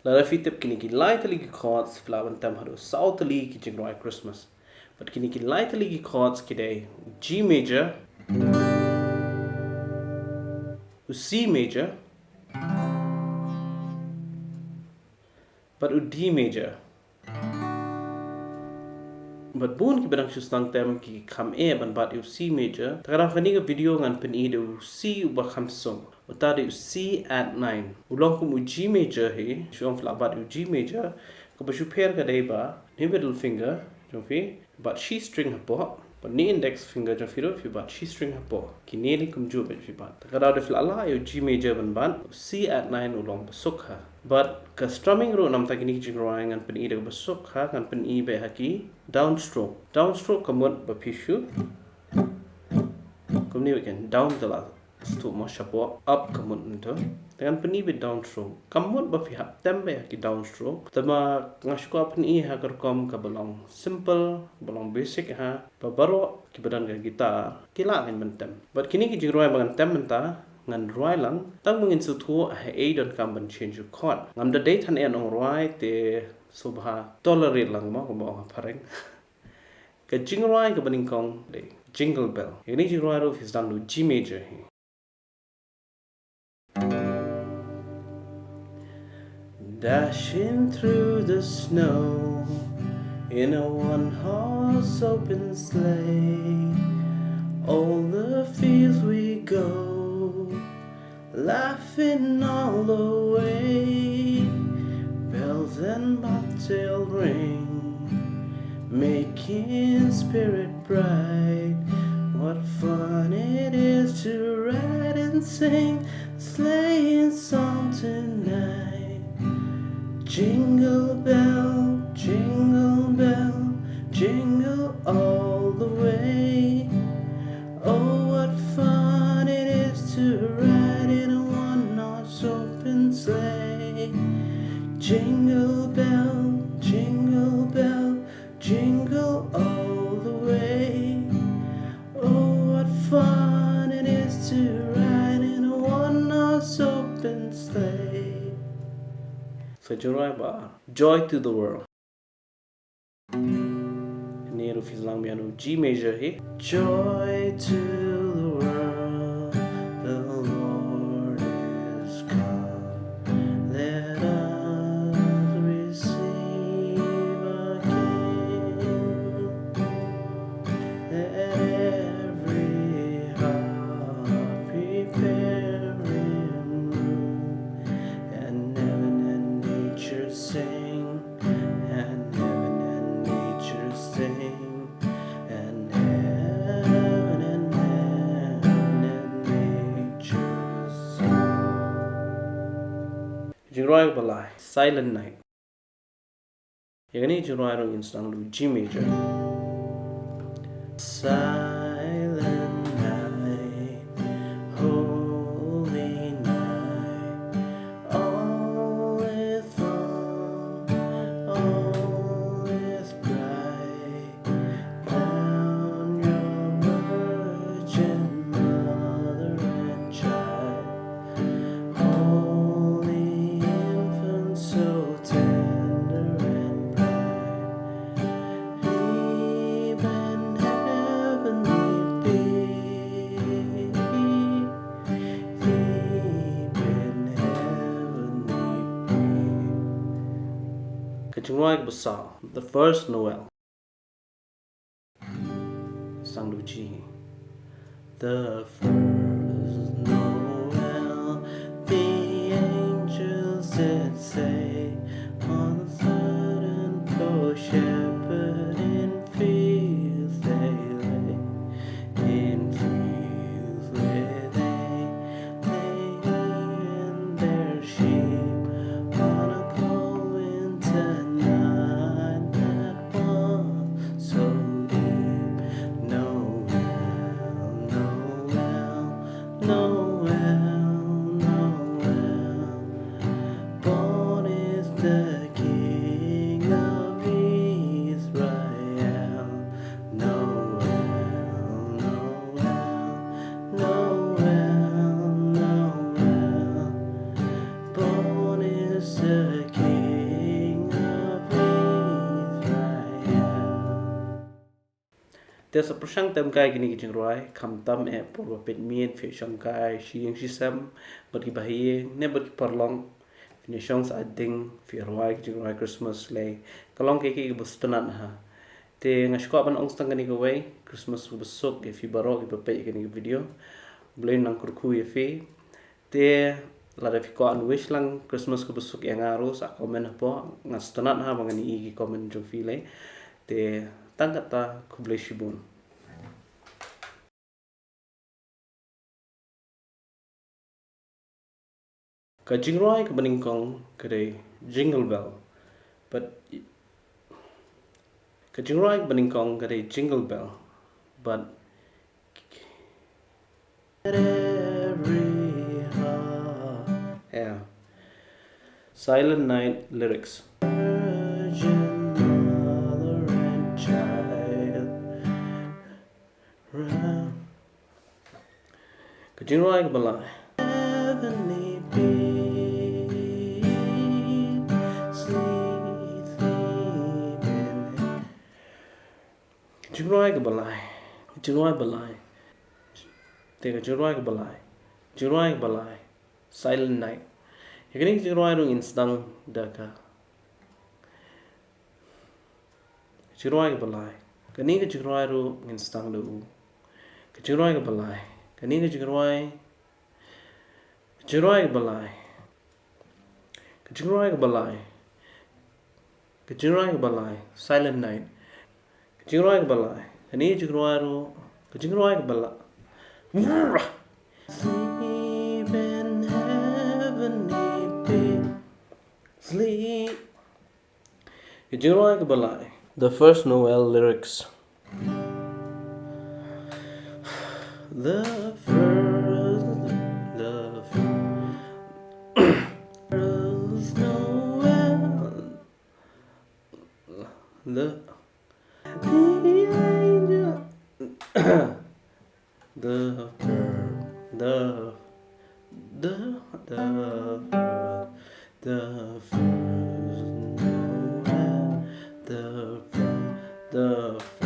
Lada fitip kini ki lightly ki chords flavan tam hado southly ki jingrwai Christmas. But kini ki lightly ki chords kide G major, C major, but D major. But bun ki barang sdang tem ki kam e ban bat C major. Takarang kani ka video ngan pen e do C uba kam song. Utari C at 9. Ulong kum G major he, syong flabat G major. Kabashu pair ka day ba, ni middle finger, jong fi, but she string hapo. But ni index finger jong fi do fi bat she string hapo. Ki ni li kum ju fi bat. Takarang de flala yo G major ban bat, C at 9 ulong basuk ha. But ka strumming ro nam takini jingrwai ngan pen e de basuk ha kan pen e be haki downstroke. Downstroke kamut ba pishu. Kumni we can down the la stu mo shapo up kamut nto. Dengan pen e be downstroke. Kamut ba fi hap tem be haki downstroke. Tama ngashko pen e ha kom ka belong simple, belong basic ha. Ba baro ki badan ka gitar. Kila kan mentem. But kini ki jingrwai bangan tem menta ngan roi lang tang mengin su thu a don kam ban change chord ngam da date han en ong roi te subha tolerate lang mo ko pareng ka jingrwai ka baning kong de jingle bell ini jingrwai ro his dang do G major he dashing through the snow in a one-horse open sleigh all the fields we go laughing all the way, bells and bobtail ring, making spirit bright. What fun it is to ride and sing a sleighing song tonight. Jingle bell, jingle all the way. Oh, what fun it is to ride in a one-horse open sleigh. Jingle bell, jingle all the way. Oh, what fun it is to ride in a one-horse open sleigh. So, joy to the world. Nero fizlang piano G major he. Joy to the world, the Lord is come. Let us receive a King. Let every heart prepare him room, and heaven and nature sing, and heaven and nature sing. Jingrwai balai, silent night. Yang ini jingrwai rong insang lu G major. Silent night, holy night, all is calm, all is bright. Down your virgin mother and child. So tender and bright, deep and heavenly be, deep and heavenly be. Kajungwai Basal, the first Noel. Sang G. The first Noel, the angels did say, on a certain poor shepherd in fields they lay, in fields where they lay in their sheep, on a cold winter night that was so deep. Noel, Noel, Noel. Born is the King of Israel. Noel, Noel, Noel, Noel. Born is the King. There's a prashang tem kai gini jingrwai kam tam e por pet mien fe shang kai shing shisam but ki bahiye ne but ki parlong fini shong sa ding fi rwai jingrwai Christmas le kalong ke ki bustanat ha te ngashko ban ong stang gani gawai Christmas busuk e fi baro ki pe gani video blain nang kurku ye fi te Lada fi ko an wish lang Christmas ko busuk yang arus a komen po ngastanat ha bangani i komen jong fi le te tangkata ko bleshibun ka jingrwai ka baningkong kare jingle bell but ka jingrwai ka baningkong kare jingle bell but yeah silent night lyrics Virgin mother and child ka jingrwai ka balai heavenly being sleeping jingrwai ka balai te ka jingrwai ka balai silent night yakini jingrwai rung insdang daka jingrwai ka balai kani ka jingrwai rung insdang du ka jingrwai ka balai kani ka jingrwai ka balai ka jingrwai ka balai silent night ka jingrwai ka balai kani jingrwai rung ka jingrwai ka balai sleep in heavenly peace sleep ka jingrwai ka balai the first Noel lyrics the first Noel the angel the first Noel the